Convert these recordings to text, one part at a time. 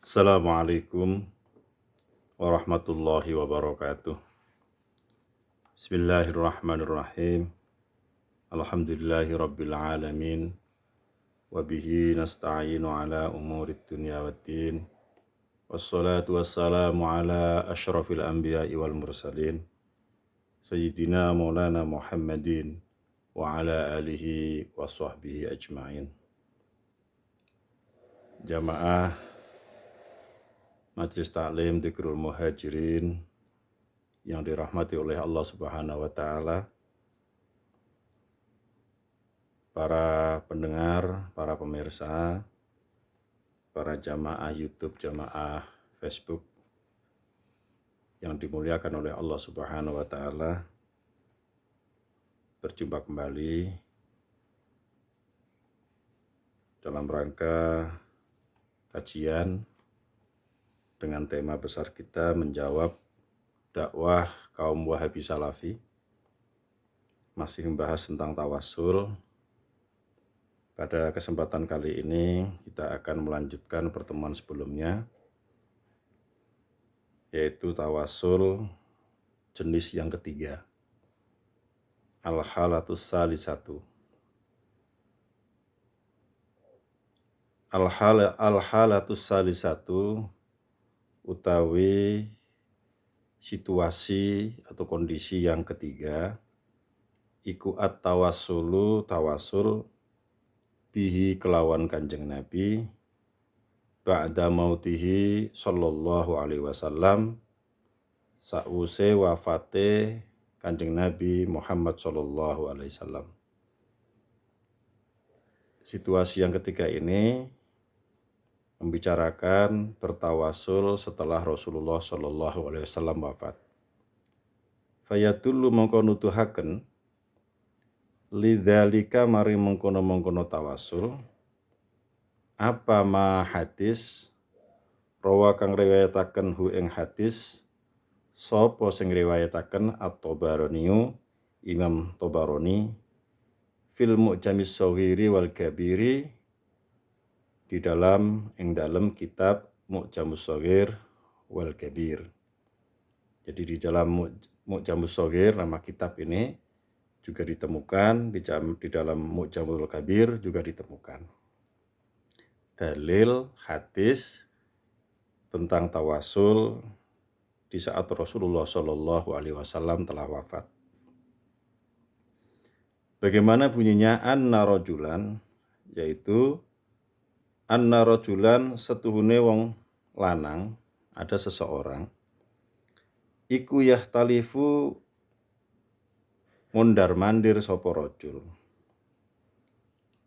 Assalamualaikum warahmatullahi wabarakatuh. Bismillahirrahmanirrahim. Alhamdulillahi rabbil alamin. Wabihi nasta'inu ala umurid dunya waddin. Wassalatu wassalamu ala ashrafil anbiya'i wal mursalin. Sayyidina maulana Muhammadin wa ala alihi wa sahbihi ajma'in. Jamaah Majelis Ta'lim Dzikrul Muhajirin yang dirahmati oleh Allah Subhanahu wa taala, para pendengar, para pemirsa, para jamaah YouTube, jamaah Facebook yang dimuliakan oleh Allah Subhanahu wa taala. Berjumpa kembali dalam rangka kajian dengan tema besar kita menjawab dakwah kaum Wahabi Salafi. Masih membahas tentang tawassul. Pada kesempatan kali ini kita akan melanjutkan pertemuan sebelumnya, yaitu tawassul jenis yang ketiga, al-halatus salisatu. Al-halatus salisatu utawi situasi atau kondisi yang ketiga iku at-tawassulu tawassul bihi kelawan Kanjeng Nabi ba'da mautihi sallallahu alaihi wasallam sa'use wafate Kanjeng Nabi Muhammad sallallahu alaihi wasallam. Situasi yang ketiga ini membicarakan bertawassul setelah Rasulullah sallallahu alaihi wasallam wafat. Fayadullu mongko nuduhaken lidzalika mari mengkono-mengkono tawassul apa ma hadis rawa kang riwayataken hu ing hadis sapa sing riwayataken at-Tabarani Imam Tabarani fil Mu'jamis Shaghiri wal Kabiri di dalam kitab Mu'jamus Shaghir wal Kabir. Jadi di dalam Mu'jamus Shaghir nama kitab ini juga ditemukan, di dalam Mu'jamul Kabir juga ditemukan dalil hadis tentang tawassul di saat Rasulullah Shallallahu Alaihi Wasallam telah wafat. Bagaimana bunyinya anna rajulan, yaitu anna rajulan setuhune wong lanang, ada seseorang iku yahtalifu mundar mandir sapa rajul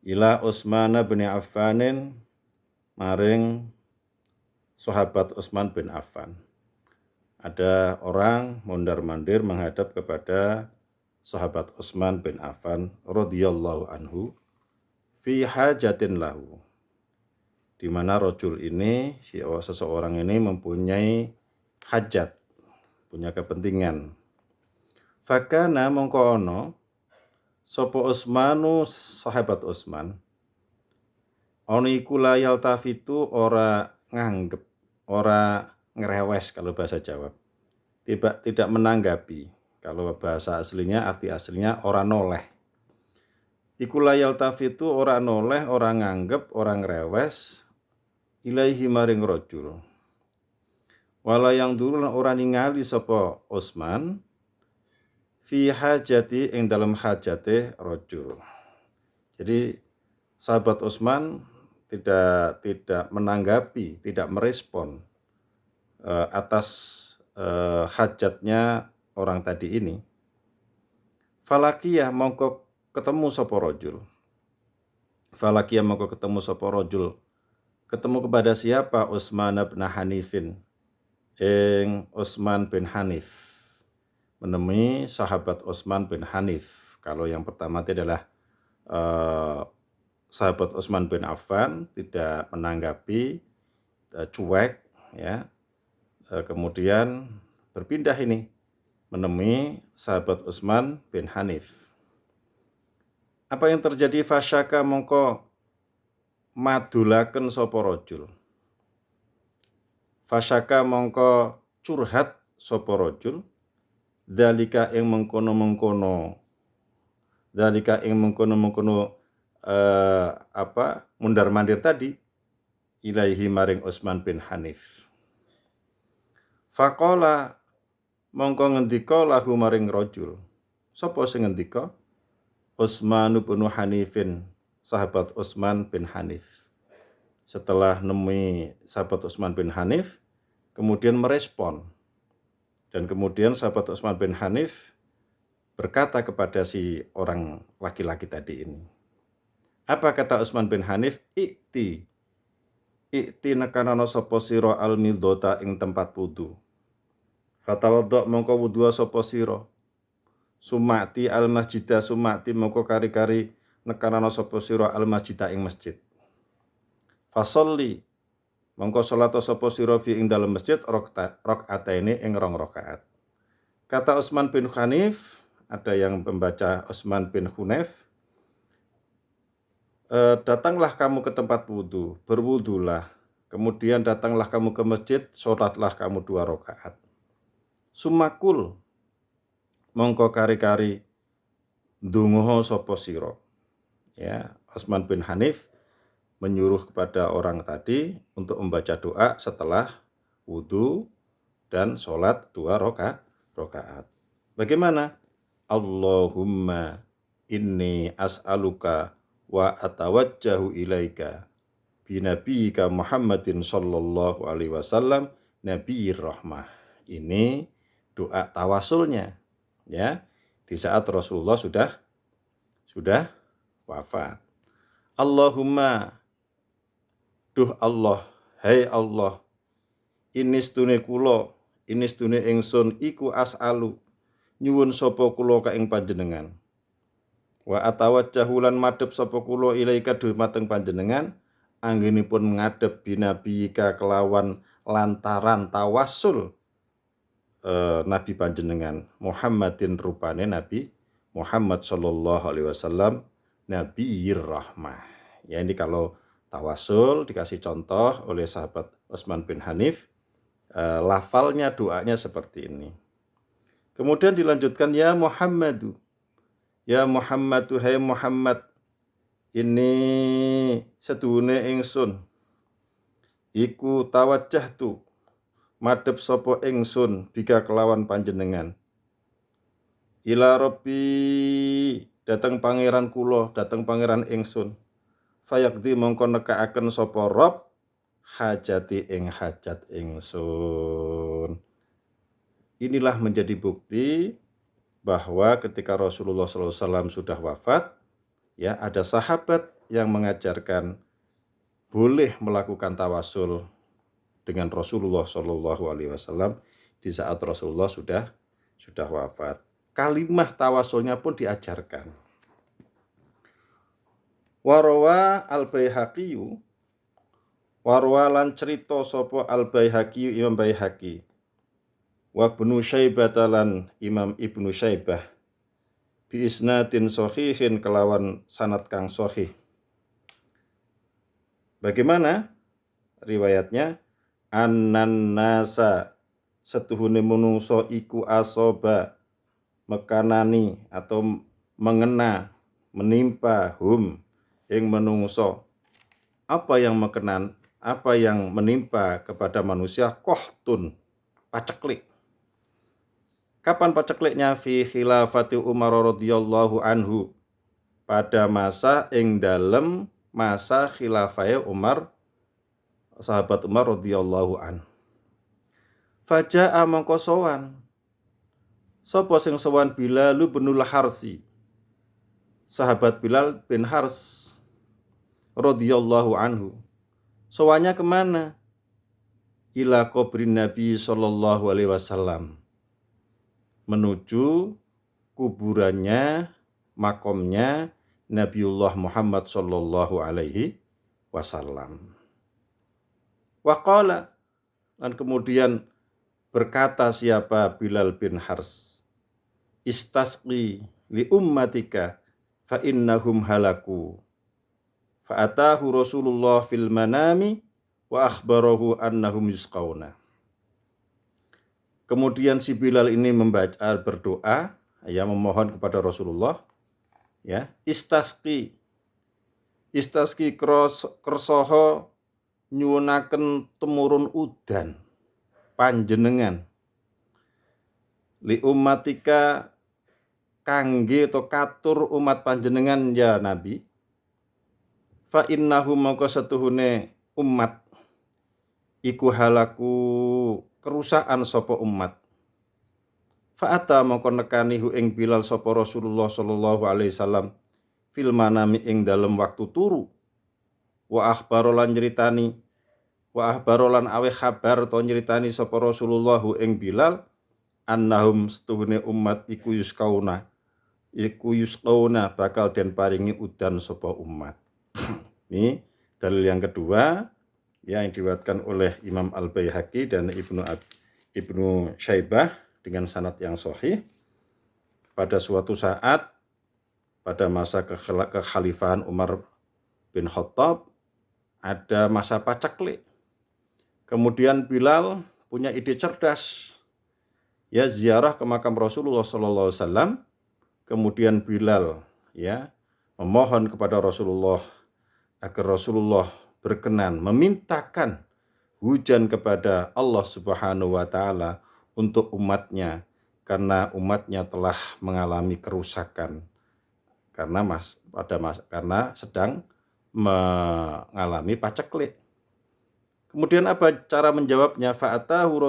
ila Utsman bin Affanin maring sahabat Utsman bin Affan. Ada orang mundar mandir menghadap kepada sahabat Utsman bin Affan radhiyallahu anhu fi hajatin lahu, di mana rajul ini, seseorang ini mempunyai hajat, punya kepentingan. Fakana mongko ono sapa Utsmanu sahabat Utsman ono iku layal tafitu ora nganggep, ora ngerewes kalau bahasa Jawa, tidak menanggapi. Kalau bahasa aslinya, arti aslinya ora noleh. Iku layal tafitu ora noleh, ora nganggep, ora ngerewes ilaihi maring rajul. Wala yang dulu ora ningali sapa Utsman fi hajati ing dalam hajate rajul. Jadi sahabat Utsman tidak menanggapi, tidak merespon atas hajatnya orang tadi ini. Falakiyah mongko ketemu sapa rajul. Falakiyah mongko ketemu sapa rajul. Ketemu kepada siapa? Utsman bin Hanifin. Utsman bin Hanif. Menemui sahabat Utsman bin Hanif. Kalau yang pertama itu adalah sahabat Utsman bin Affan, tidak menanggapi, cuek, ya. Kemudian berpindah ini menemui sahabat Utsman bin Hanif. Apa yang terjadi? Fasyaka mongko madulaken sapa rajul. Fasyaka mongko curhat sapa rajul dzalika ing mengkono-mengkono mundar-mandir tadi ilaihi maring Utsman bin Hanif. Faqala mongko ngendika lahu maring rajul. Sapa sing ngendika? Utsman bin Hanifin, sahabat Utsman bin Hanif. Setelah nemui sahabat Utsman bin Hanif, kemudian merespon. Dan kemudian sahabat Utsman bin Hanif berkata kepada si orang laki-laki tadi ini. Apa kata Utsman bin Hanif? Ikti nekanana sapa sira al-midota ing tempat wudu. Fatawaddo mongko wudu sapa sira. Sumati al-masjida sumati mongko kari-kari nekanana sapa sira al-masjida ing masjid. Fasolli mongko salat sapa sira fi ing dalem masjid rakaataini ing 2 rakaat. Kata Utsman bin Hanif, ada yang membaca Utsman bin Hunayf, datanglah kamu ke tempat wudu, berwudulah. Kemudian datanglah kamu ke masjid, sholatlah kamu 2 rakaat. Sumakul mongko kari-kari ndonga sapa sira. Ya, Utsman bin Hanif menyuruh kepada orang tadi untuk membaca doa setelah wudu dan sholat 2 rakaat. Bagaimana? Allahumma inni as'aluka wa atawajjahu ilaika binabiyika Muhammadin sallallahu alaihi wasallam nabiyir rahmah. Ini doa tawasulnya, ya, di saat Rasulullah sudah wafat. Allahumma, duh Allah, hai Allah, ini stune kula, ini stune ingsun iku as'alu, nyuwun sapa kula ka ing panjenengan. Wa atawajjahu lan madhep sapa kula ilaika dumateng panjenengan, anggenipun ngadhep binabiyika kelawan lantaran tawasul Nabi panjenengan Muhammadin rupane Nabi Muhammad sallallahu alaihi wasallam nabiyir rahmah. Ya, ini kalau tawasul dikasih contoh oleh sahabat Utsman bin Hanif, lafalnya doanya seperti ini. Kemudian dilanjutkan ya Muhammadu. Ya Muhammadu, hai Muhammad, ini sedune ingsun iku tawajjahtu madhep sapa ingsun bika kelawan panjenengan ila rabbi dateng pangeran kula, dateng pangeran ingsun fayaqdi mongko nekaaken sapa Rabb hajati ing hajat ingsun. Inilah menjadi bukti bahwa ketika Rasulullah SAW sudah wafat, ya, ada sahabat yang mengajarkan boleh melakukan tawasul dengan Rasulullah SAW di saat Rasulullah sudah wafat. Kalimah tawasulnya pun diajarkan. Warawa al-Baihaqi, warwa lan cerita sapa al-Baihaqi Imam Baihaqi, wa Ibnu Syaibah lan Imam Ibnu Syaibah bi isnadin sahihin kelawan sanad kang sahih. Bagaimana riwayatnya? Annan nasa setuhune manungsa iku asoba mekanani atau mengena menimpa ing manungsa. Apa yang menimpa kepada manusia? Qahtun, paceklik. Kapan pacekliknya? Fi khilafati Umar radhiyallahu anhu, pada masa ing dalem masa khilafah Umar, sahabat Umar radhiyallahu an. Faja'a mongko sowan. Sapa sing sowan? Bilal bin Harsi, sahabat Bilal bin Hars radhiyallahu anhu. Sowannya kemana? Ila kubrin Nabi sallallahu alaihi wasallam, menuju kuburannya, makomnya Nabiullah Muhammad sallallahu alaihi wasallam. Waqala, dan kemudian berkata siapa Bilal bin Hars, istasqi li ummatika fa innahum halaku. Fa atahu Rasulullah fil manami wa akhbarahu annahum yusqauna. Kemudian si Bilal ini membaca berdoa, ya, memohon kepada Rasulullah, ya, istasqi kersoho nyuwunaken temurun udan panjenengan li ummatika kangge atau katur umat panjenengan ya Nabi, fa innahu mongko setuhune umat iku halaku kerusakan sapa umat. Fa'ata mongko nekani hu ing Bilal sapa Rasulullah sallallahu alaihi wasallam fil manami ing dalem waktu turu. Wa akhbarolan nyeritani wa akhbarolan awe kabar to nyeritani sapa Rasulullah hu ing Bilal annahum setuhune umat iku yusqauna bakal den paringi udan sapa umat. Ini dalil yang kedua yang diriwayatkan oleh Imam Al-Baihaqi dan Ibnu Syaibah dengan sanad yang sahih. Pada suatu saat pada masa kekhalifahan Umar bin Khattab ada masa paceklik. Kemudian Bilal punya ide cerdas, ya, ziarah ke makam Rasulullah sallallahu alaihi wasallam. Kemudian Bilal, ya, memohon kepada Rasulullah agar Rasulullah berkenan memintakan hujan kepada Allah Subhanahu wa taala untuk umatnya, karena umatnya telah mengalami kerusakan karena sedang mengalami paceklik. Kemudian apa cara menjawabnya? Fa'atahu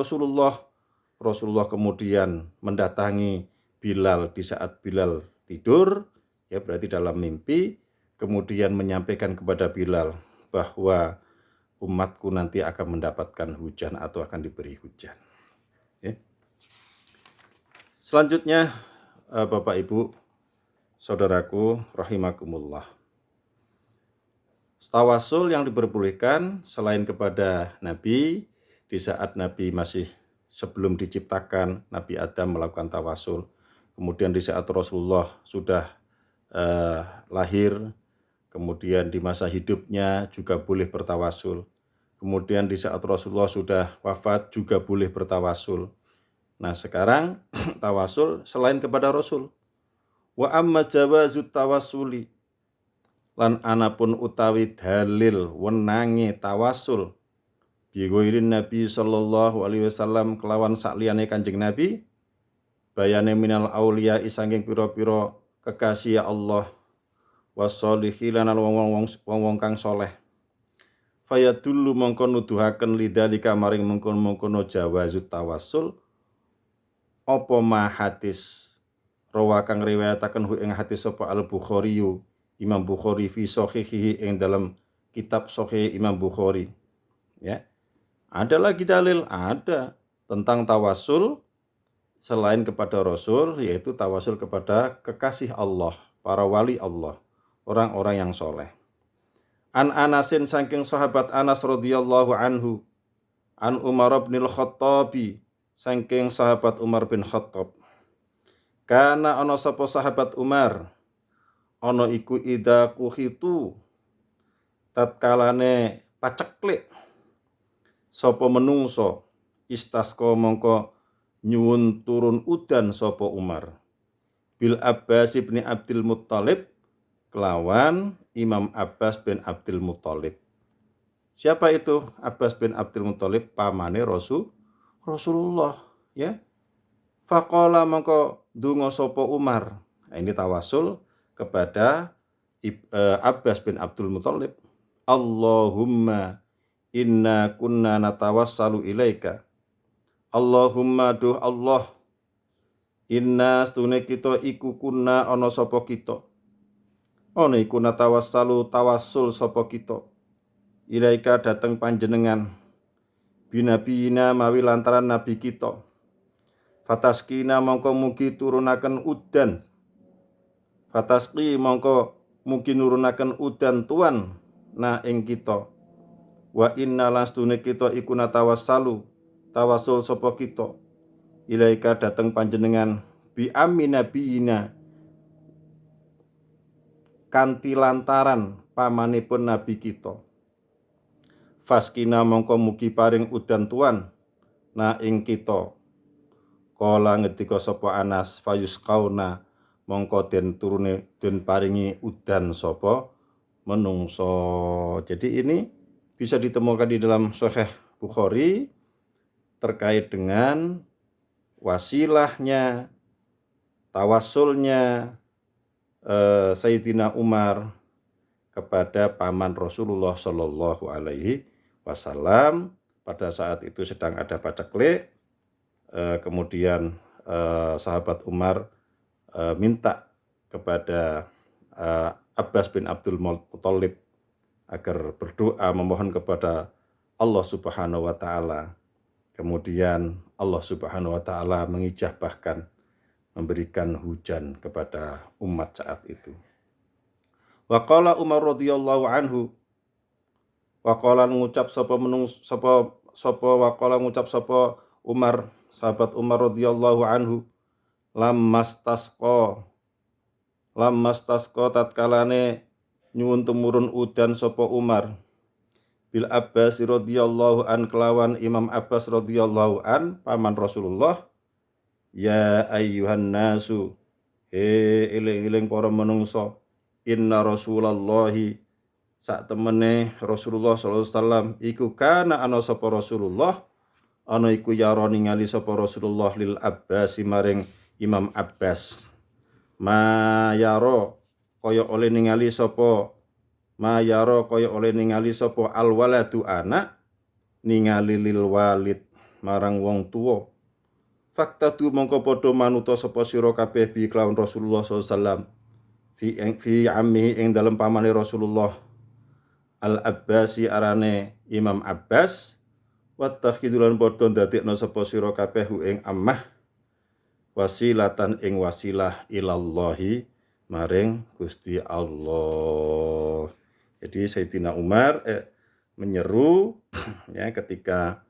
Rasulullah kemudian mendatangi Bilal di saat Bilal tidur, ya, berarti dalam mimpi, kemudian menyampaikan kepada Bilal bahwa umatku nanti akan mendapatkan hujan atau akan diberi hujan. Ya. Selanjutnya, Bapak Ibu, saudaraku rahimakumullah. Tawasul yang diperbolehkan selain kepada Nabi di saat Nabi masih sebelum diciptakan, Nabi Adam melakukan tawasul. Kemudian di saat Rasulullah sudah lahir, kemudian di masa hidupnya juga boleh bertawasul. Kemudian di saat Rasulullah sudah wafat juga boleh bertawasul. Nah sekarang tawasul selain kepada Rasul. Wa amma jawazut tawassuli, lan anapun utawi dalil wenange tawasul bi ghairin Nabi sallallahu alaihi wasallam kelawan sakliyane Kanjeng Nabi, bayane minal auliya isangking pira-pira kekasih Allah wassolihin lan wong-wong kang saleh. Fayadullu mongko nuduhaken lidzalika maring mengkon-mengkono jawazut tawassul apa ma hadis rawa kang riwayataken hu ing hadis sapa Al-Bukhari, Imam Bukhari fi sahihihi ing dalam kitab sahih Imam Bukhari. Ya. Ada lagi dalil, ada tentang tawasul selain kepada Rasul, yaitu tawasul kepada kekasih Allah, para wali Allah, orang-orang yang soleh. An Anasin saking sahabat Anas radhiyallahu anhu, an Umar bin Khattabi saking sahabat Umar bin Khattab. Kana ana sapa sahabat Umar, ana iku ida kuhitu tatkalane paceklik sapa menungso, istasqa mongko nyuwun turun udan sapa Umar bil Abbas bin Abdul Muttalib kelawan Imam Abbas bin Abdul Muttalib. Siapa itu Abbas bin Abdul Muttalib? Pamane Rasulullah, ya. Faqala mongko ndonga sapa Umar. Nah, ini tawasul kepada Abbas bin Abdul Muttalib. Allahumma inna kunna natawassalu ilaika. Allahumma duh Allah, inna stune kita iku kunna ana sapa kita. Ana iku natawassalu tawassul sapa kita. Ilaika dateng panjenengan. Binabiyina mawi lantaran nabi kita. Fataskina mongko mugi turunaken udan. Fataski mongko mugi nurunaken udan tuan na ing kita. Wa inna lastune kita iku natawassalu tawasul sapa kita. Ilaika dateng panjenengan bi aminabiyina kanthi lantaran pamanipun nabi kita. Faskina mongko mugi paring udan tuan na ing kita. Kala ngendika sapa Anas fayusqauna mongko den turune den paringi udan sapa menungso. Jadi ini bisa ditemukan di dalam Sahih Bukhari terkait dengan wasilahnya, tawasulnya Sayyidina Umar kepada paman Rasulullah Shallallahu Alaihi Wasallam. Pada saat itu sedang ada paceklik, kemudian sahabat Umar minta kepada Abbas bin Abdul Muthalib agar berdoa memohon kepada Allah Subhanahu wa taala. Kemudian Allah Subhanahu wa taala mengijabahkan, memberikan hujan kepada umat saat itu. Wa qala Umar radhiyallahu anhu, wa qala ngucap sapa Umar, sahabat Umar radhiyallahu anhu, lammastasqa tatkalane nyuwun tumurun udan sapa Umar bil Abbas radhiyallahu an kelawan Imam Abbas radhiyallahu an paman Rasulullah. Ya ayyuhan nasu, eling-eling para menungso, inna Rasulullahi sak temene Rasulullah sallallahu alaihi wasallam iku kana ana sapa Rasulullah ana iku yara ningali sapa Rasulullah lil Abbas maring Imam Abbas mayaro kaya oleh ningali sapa alwaladu anak ningali lil walid marang wong tuwa. Fakta tu mongko padha manuta sapa sira kabeh bi kelawan Rasulullah sallallahu alaihi wasallam fi ammihi ing dalem pamane Rasulullah al Abbasi arane Imam Abbas. Wattakhidulan padha ndadekna sapa sira kabeh ing ammah wasilatan ing wasilah ilallahi maring Gusti Allah. Jadi Sayyidina Umar menyeru ya ketika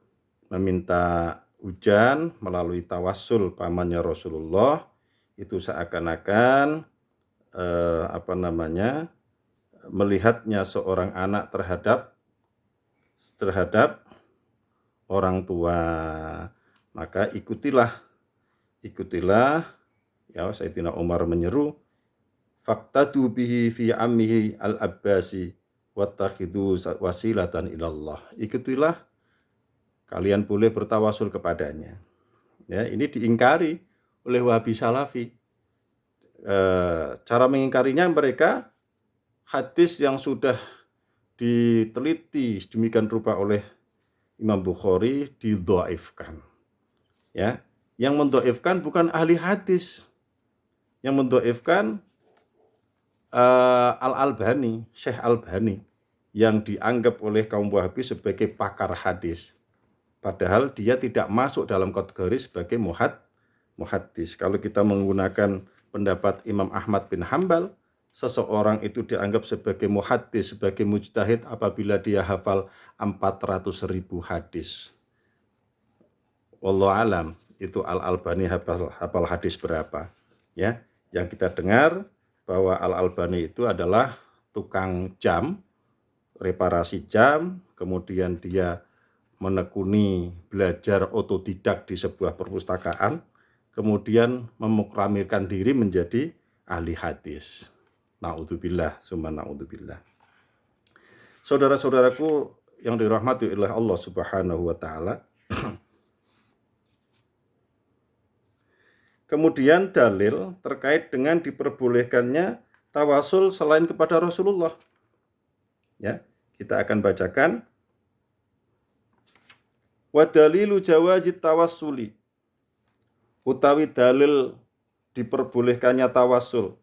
meminta hujan melalui tawassul pamannya Rasulullah, itu seakan-akan melihatnya seorang anak terhadap orang tua. Maka ikutilah ya Sayyidina Umar menyeru, faqtadu bihi fi ammihi al-Abbasi wattakhidu wasilatan ilallah. Ikutilah, kalian boleh bertawasul kepadanya. Ya, ini diingkari oleh Wahabi Salafi. Cara mengingkarinya mereka hadis yang sudah diteliti sedemikian rupa oleh Imam Bukhari didhaifkan. Ya, yang mendhaifkan bukan ahli hadis. Yang mendhaifkan Al-Albani, Syekh Albani, yang dianggap oleh kaum Wahabi sebagai pakar hadis. Padahal dia tidak masuk dalam kategori sebagai muhaddis. Kalau kita menggunakan pendapat Imam Ahmad bin Hambal, seseorang itu dianggap sebagai muhaddis, sebagai mujtahid apabila dia hafal 400.000 hadis. Wallahu alam, itu Al-Albani hafal hadis berapa? Ya, yang kita dengar bahwa Al-Albani itu adalah tukang jam, reparasi jam, kemudian dia menekuni belajar otodidak di sebuah perpustakaan, kemudian memproklamirkan diri menjadi ahli hadis. Na'udzubillah, summa na'udzubillah. Saudara-saudaraku yang dirahmati oleh Allah Subhanahu wa taala. Kemudian dalil terkait dengan diperbolehkannya tawasul selain kepada Rasulullah. Ya, kita akan bacakan. Wa dalilu jawazit tawassuli, utawi dalil diperbolehkannya tawasul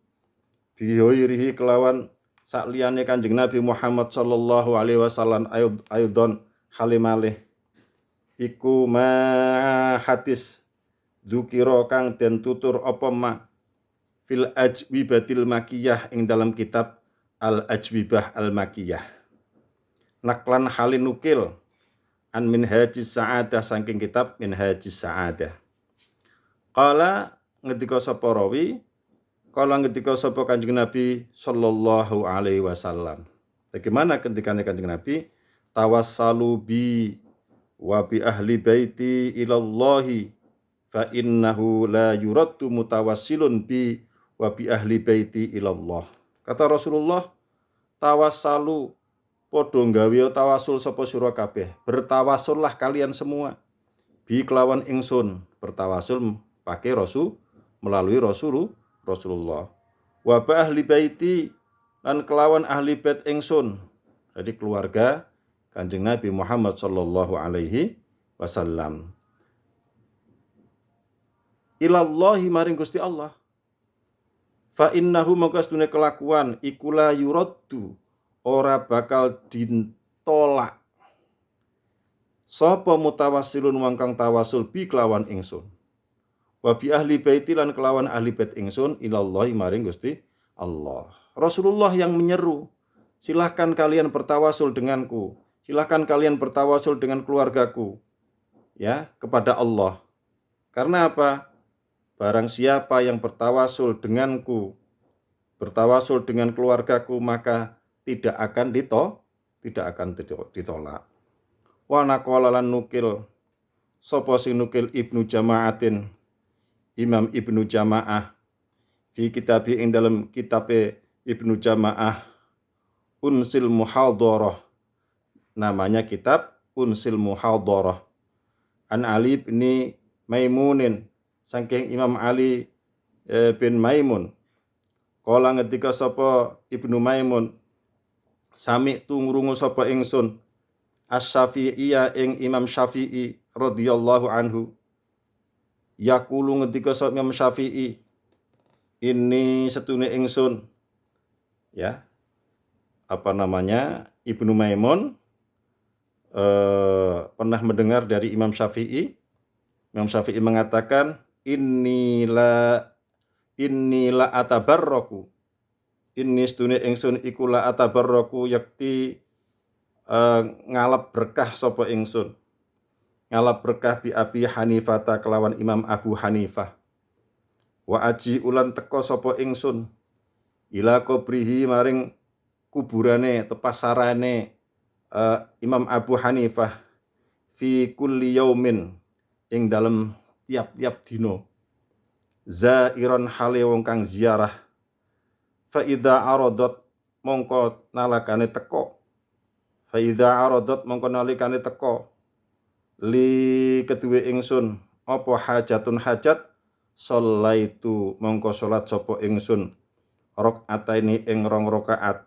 bihoirihi kelawan sakliyane Kanjeng Nabi Muhammad sallallahu alaihi wasallam aidon halimalih iku ma hadis dzukira kang den tutur apa ma fil ajwibatil makiyah ing dalam kitab al ajwibah al makiyah naklan halin nukil an minhajis sa'adah saking kitab minhajis sa'adah. Qala ngendika sapa rawi, qala ngendika sapa Kanjeng Nabi sallallahu alaihi wasallam. Bagaimana ketika Kanjeng Nabi tawassalu bi wa bi ahli baiti ilallahi fa innahu la yuraddu mutawassilun bi wa bi ahli baiti ilallah. Kata Rasulullah, tawassalu padha nggawe tawasul sapa sira kabeh. Bertawasullah kalian semua bi kelawan ingsun. Bertawasul pakai melalui Rasulullah. Wa bi ahli baiti lan kelawan ahli bait ingsun. Jadi keluarga Kanjeng Nabi Muhammad sallallahu alaihi wasallam. Ilallahi maring Gusti Allah. Fa innahu mangka sedune kelakuan ikula yuraddu ora bakal ditolak. Sapa mutawassilun wong kang tawasul bi kelawan ingsun. Wa bi ahli baiti lan kelawan ahli bait ingsun ilallahi maring Gusti Allah. Rasulullah yang menyeru, silahkan kalian bertawasul denganku. Silahkan kalian bertawasul dengan keluargaku. Ya, kepada Allah. Karena apa? Barang siapa yang bertawasul denganku, bertawasul dengan keluargaku, maka tidak akan ditolak. Wa naqala lan nukil sapa sing nukil Ibnu Jama'atin, Imam Ibnu Jama'ah fi kitabi ing dalam kitabe Ibnu Jama'ah Unsil Muhadharah, namanya kitab Unsil Muhadharah, an Ali bin Maimunin, saking Imam Ali bin Maimun. Kala ngendika sapa Ibnu Maimun, sami tungrungu sapa ingsun Asy-Syafi'iyya ing Imam Syafi'i radhiyallahu anhu. Yaqulu ngendika sapa Imam Syafi'i, ini setune ingsun, ya, Ibnu Maimun pernah mendengar dari Imam Syafi'i. Imam Syafi'i mengatakan, Innila atabarraku. Inni setune ingsun iku la atabarraku, yakti ngalap berkah sapa ingsun. Ngalap berkah bi Abi Hanifah kelawan Imam Abu Hanifah. Wa aji ulan teko sapa ingsun ila qabrihi maring kuburane tepasarane Imam Abu Hanifah fi kulli yaumin ing dalem tiap-tiap dino, zairon hale wong kang ziarah, fa idza aradat mongko nalikane teko li kedue ingsun apa hajatun hajat, sallaitu mongko salat sapa ingsun rakaataini ing 2 rakaat,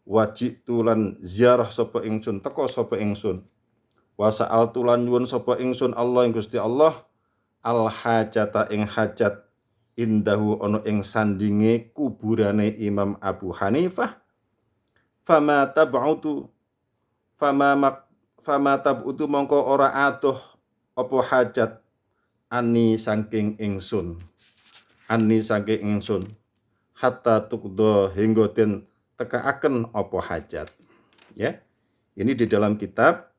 wajitu lan ziarah sapa ingsun teko sapa ingsun, wa sa'altu lan nyuwun sapa ingsun Allah ing Gusti Allah al hajata ing hajat indahu ana ing sandinge kuburane Imam Abu Hanifah. Fama tab'utu mongko ora adoh apa hajat ani saking ingsun hatta tukdo hingga den tekaaken apa hajat. Ya, ini di dalam kitab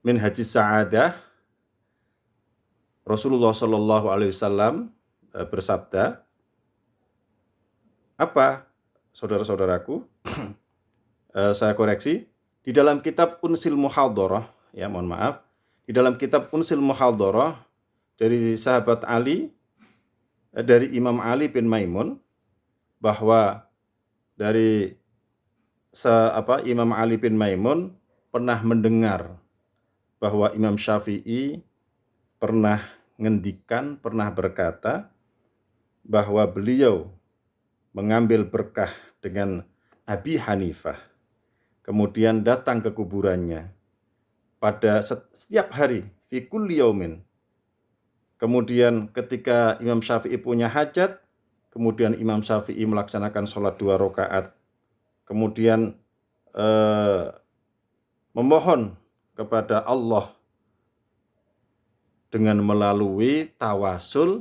Minhajis Sa'adah. Rasulullah Shallallahu Alaihi Wasallam bersabda, apa, saudara-saudaraku? Saya koreksi, di dalam kitab Unsil Muhadharah, ya mohon maaf, di dalam kitab Unsil Muhadharah dari sahabat Ali, dari Imam Ali bin Maimun, bahwa dari Imam Ali bin Maimun pernah mendengar bahwa Imam Syafi'i pernah berkata bahwa beliau mengambil berkah dengan Abi Hanifah, kemudian datang ke kuburannya pada setiap hari, fi kulli yaumin. Kemudian ketika Imam Syafi'i punya hajat, kemudian Imam Syafi'i melaksanakan sholat 2 rakaat, kemudian memohon kepada Allah dengan melalui tawasul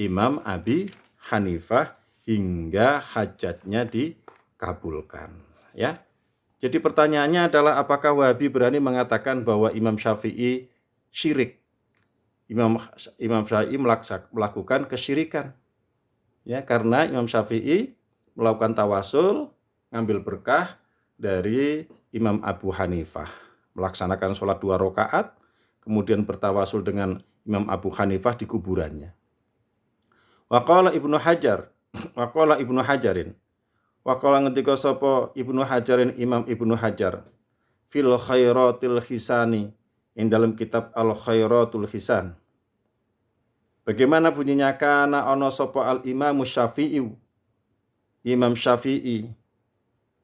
Imam Abi Hanifah hingga hajatnya dikabulkan. Ya, jadi pertanyaannya adalah apakah Wahabi berani mengatakan bahwa Imam Syafi'i syirik? Imam Syafi'i melakukan kesyirikan. Ya, karena Imam Syafi'i melakukan tawasul, ngambil berkah dari Imam Abu Hanifah, melaksanakan sholat 2 rakaat, kemudian bertawasul dengan Imam Abu Hanifah di kuburannya. Waqala Ibnu Hajar, waqala Ibnu Hajarin, waqala ngendika sapa Ibnu Hajarin Imam Ibnu Hajar fil khairatil hisani, ing dalam kitab Al Khairatul Hisan. Bagaimana bunyinya? Kana ana sapa al Imam Syafi'i, Imam Syafi'i,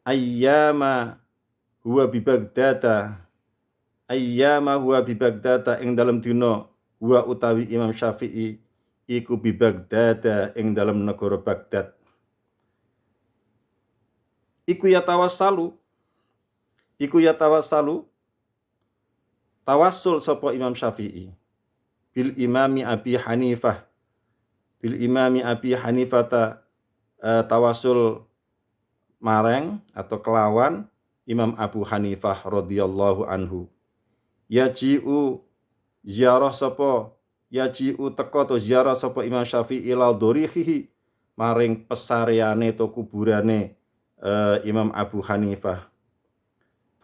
ayyama huwa bi Baghdad, ayyama huwa bi Baghdad, ing dalam dina huwa utawi Imam Syafi'i iku bi Baghdad, ing dalam negara Baghdad. Iku yatawassalu, tawassul sapa Imam Syafi'i bil imami Abi Hanifah, tawasul mareng atau kelawan Imam Abu Hanifah radhiyallahu anhu. Yaji'u teko to ziarah sapa Imam Syafi'i ila dhorihi, maring pesareane to kuburane Imam Abu Hanifah.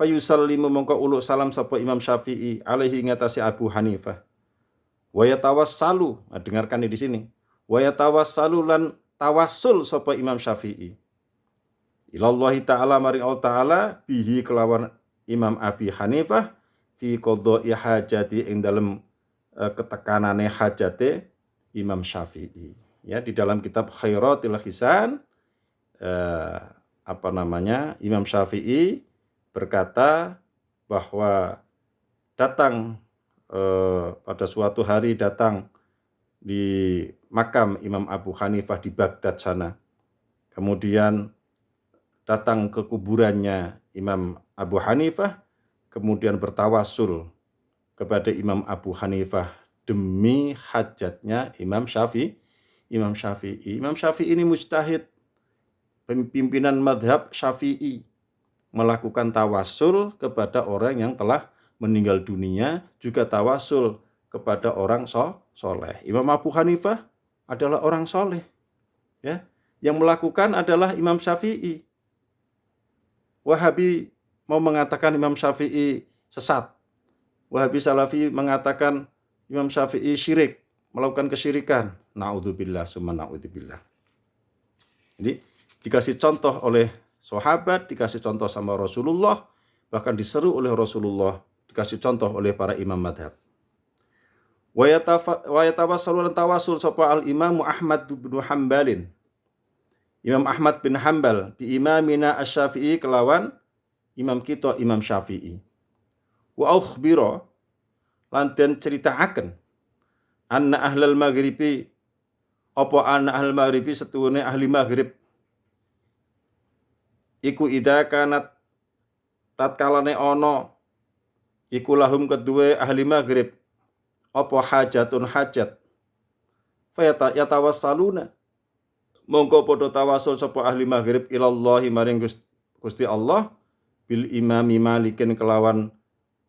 Fayusallimu mongko uluk salam sapa Imam Syafi'i alaihi ngatasi Abu Hanifah. Wa yatawassalu, dengarkan di sini. Wa yatawassalu lan tawassul sapa Imam Syafi'i ilallahi ta'ala maring Allah ta'ala bihi kelawan Imam Abi Hanifah fi qadha'i hajati, ing dalam ketekanane hajate Imam Syafi'i. Ya, di dalam kitab Khairatil Hisan Imam Syafi'i berkata bahwa datang pada suatu hari datang di makam Imam Abu Hanifah di Baghdad sana. Kemudian datang ke kuburannya Imam Abu Hanifah, kemudian bertawasul kepada Imam Abu Hanifah demi hajatnya Imam Syafi'i. Imam Syafi'i ini mujtahid, pimpinan madhab Syafi'i, melakukan tawasul kepada orang yang telah meninggal dunia, juga tawasul kepada orang soleh. Imam Abu Hanifah adalah orang soleh, ya. Yang melakukan adalah Imam Syafi'i. Wahabi mau mengatakan Imam Syafi'i sesat. Wahabi Salafi mengatakan Imam Syafi'i syirik, melakukan kesyirikan. Na'udzubillah summa na'udzubillah. Jadi dikasih contoh oleh sahabat, dikasih contoh sama Rasulullah, bahkan diseru oleh Rasulullah, dikasih contoh oleh para imam madhab. Wa yatawassalu lan tawasul sapa al Imam Ahmad bin Hambalin, Imam Ahmad bin Hambal bi imamina asy-Syafi'i kelawan imam kita Imam Syafi'i. Wa ukhbira lan den critakaken anna ahlal maghribi, apa anna ahlul maghribi setuhune ahli maghrib iku idza kanat tatkalane ana iku lahum kedue ahli maghrib apa hajatun hajat yatawassaluna mongko padha tawasul sapa ahli maghrib ilallahi maring Gusti Allah bil imami Malikin kelawan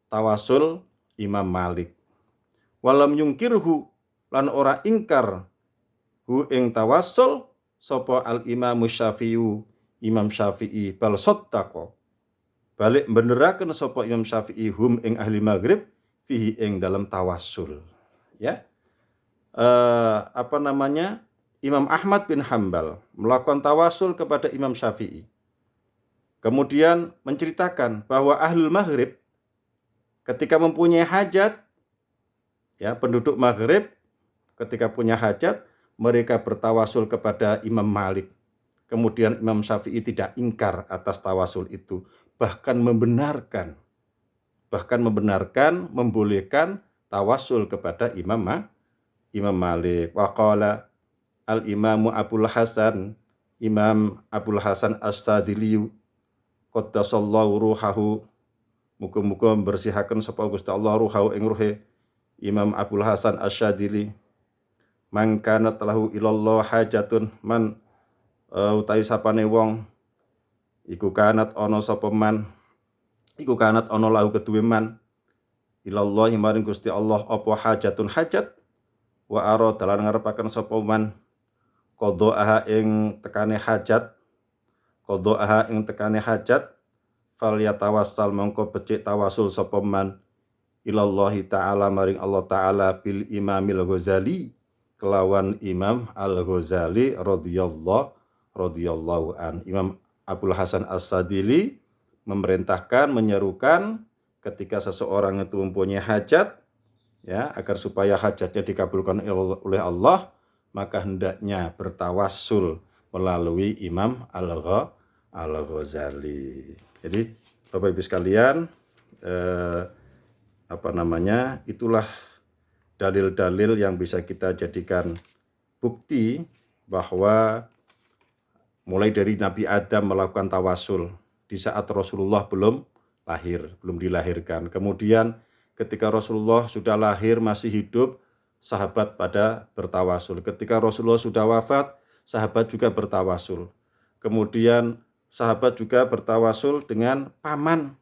tawasul Imam Malik. Walam yungkirhu lan ora ingkar hu ing tawasul sapa al Imam Syafi'i, Imam Syafi'i bal sattaqa, balik beneraken sapa Imam Syafi'i hum ing ahli maghrib fihi ing dalam tawasul. Ya. Imam Ahmad bin Hambal melakukan tawasul kepada Imam Syafi'i. Kemudian menceritakan bahwa ahlul maghrib ketika mempunyai hajat, ya, penduduk maghrib ketika punya hajat, mereka bertawasul kepada Imam Malik. Kemudian Imam Syafi'i tidak ingkar atas tawasul itu, bahkan membenarkan, membolehkan tawasul kepada Imam Malik. Waqala al-Imamu Abul Hasan, Imam Abul Hasan As-Sadili qaddasallahu ruhahu, muga-muga bersihaken sapa Gusti Allah ruhahu ing ruhe Imam Abul Hasan Asy-Syadzili. Man kana lahu ilallah hajatun, man utawi sapane wong iku kanat ana sapa man, iku kanat ana lahu keduwe man ilallah maring Gusti Allah apa hajatun hajat, wa ara dalan ngarepaken sapa man qadha'aha ing tekane hajat, fal yatawassal mongko becik tawasul sapa man ilallahi ta'ala maring Allah ta'ala bil Imamil Ghazali kelawan Imam Al-Ghazali radhiyallahu an. Imam Abul Hasan As-Sadili memerintahkan, menyerukan ketika seseorang itu mempunyai hajat, ya, agar supaya hajatnya dikabulkan oleh Allah, maka hendaknya bertawassul melalui Imam Al-Ghazali. Jadi Bapak Ibu sekalian, itulah dalil-dalil yang bisa kita jadikan bukti bahwa mulai dari Nabi Adam melakukan tawasul di saat Rasulullah belum dilahirkan. Kemudian ketika Rasulullah sudah lahir masih hidup, sahabat pada bertawasul. Ketika Rasulullah sudah wafat, sahabat juga bertawasul. Kemudian sahabat juga bertawasul dengan paman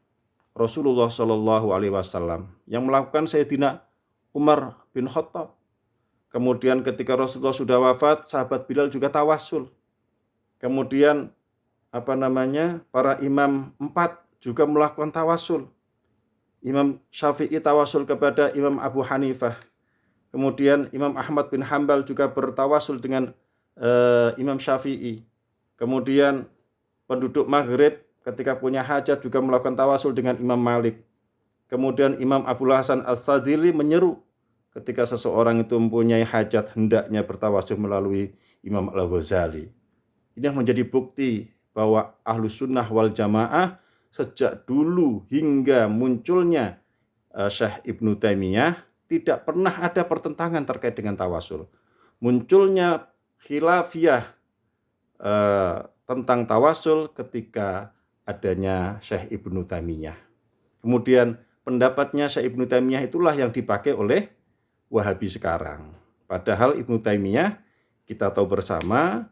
Rasulullah Shallallahu Alaihi Wasallam yang melakukan Sayyidina Umar bin Khattab. Kemudian ketika Rasulullah sudah wafat, sahabat Bilal juga tawasul. Kemudian para imam 4 juga melakukan tawasul. Imam Syafi'i tawasul kepada Imam Abu Hanifah. Kemudian Imam Ahmad bin Hambal juga bertawasul dengan Imam Syafi'i. Kemudian penduduk Maghrib ketika punya hajat juga melakukan tawasul dengan Imam Malik. Kemudian Imam Abul Hasan As-Sadili menyeru ketika seseorang itu mempunyai hajat hendaknya bertawasul melalui Imam Al-Ghazali. Ini yang menjadi bukti bahwa Ahlus Sunnah wal Jamaah sejak dulu hingga munculnya Syekh Ibnu Taimiyah tidak pernah ada pertentangan terkait dengan tawasul. Munculnya khilafiyah tentang tawasul ketika adanya Syekh Ibnu Taimiyah. Kemudian pendapatnya Syekh Ibnu Taimiyah itulah yang dipakai oleh Wahabi sekarang. Padahal Ibnu Taimiyah kita tahu bersama,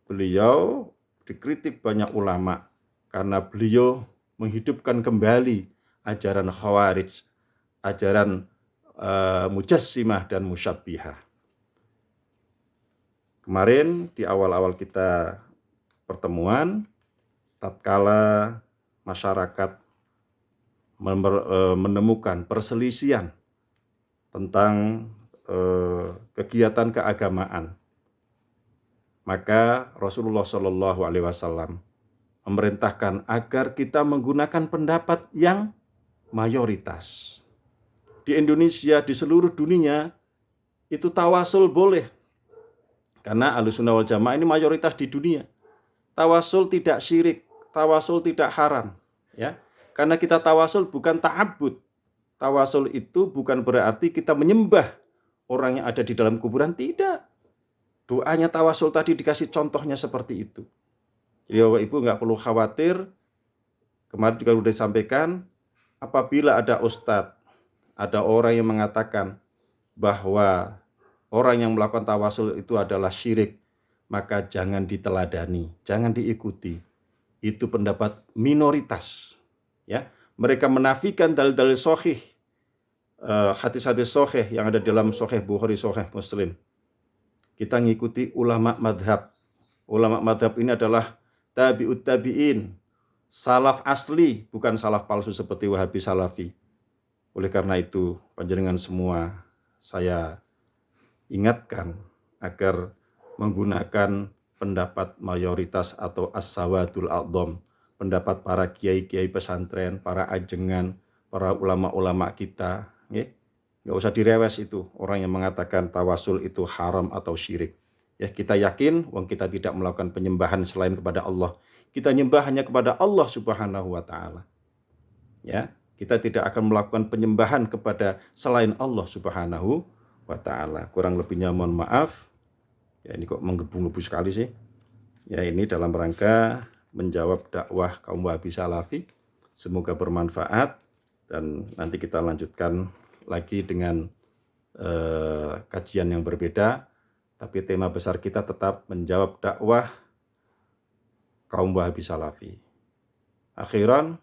beliau dikritik banyak ulama karena beliau menghidupkan kembali ajaran Khawarij, ajaran Mujassimah dan Musyabbihah. Kemarin di awal-awal kita pertemuan, tatkala masyarakat menemukan perselisihan tentang kegiatan keagamaan, maka Rasulullah Shallallahu Alaihi Wasallam memerintahkan agar kita menggunakan pendapat yang mayoritas. Di Indonesia, di seluruh dunia, itu tawasul boleh. Karena Ahlussunnah wal Jamaah ini mayoritas di dunia. Tawasul tidak syirik, tawasul tidak haram. Ya, karena kita tawasul bukan ta'abbud. Tawasul itu bukan berarti kita menyembah orang yang ada di dalam kuburan, tidak. Doanya tawasul tadi dikasih contohnya seperti itu. Jadi Bapak Ibu nggak perlu khawatir. Kemarin juga sudah disampaikan, apabila ada ustadz, ada orang yang mengatakan bahwa orang yang melakukan tawasul itu adalah syirik, maka jangan diteladani, jangan diikuti. Itu pendapat minoritas. Ya, mereka menafikan dalil-dalil sahih, hadis-hadis sahih yang ada dalam Sahih Bukhari, Sahih Muslim. Kita ngikuti ulama madhab. Ulama madhab ini adalah tabi'ut tabi'in, salaf asli, bukan salaf palsu seperti Wahabi Salafi. Oleh karena itu, panjenengan semua saya ingatkan agar menggunakan pendapat mayoritas atau as-sawadul a'dham, pendapat para kiai-kiai pesantren, para ajengan, para ulama-ulama kita. Nggak usah direwes itu orang yang mengatakan tawasul itu haram atau syirik. Ya, kita yakin kita tidak melakukan penyembahan selain kepada Allah. Kita nyembah hanya kepada Allah Subhanahu wa taala. Ya, kita tidak akan melakukan penyembahan kepada selain Allah Subhanahu wa taala. Kurang lebihnya mohon maaf. Ya, ini kok menggebu-gebu sekali sih. Ya, ini dalam rangka menjawab dakwah kaum Wahabi Salafi. Semoga bermanfaat dan nanti kita lanjutkan lagi dengan kajian yang berbeda. Tapi tema besar kita tetap menjawab dakwah kaum Wahabi Salafi. Akhiran,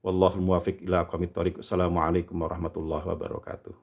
wallahul muwafiq ila aqwamit thoriq. Assalamualaikum warahmatullahi wabarakatuh.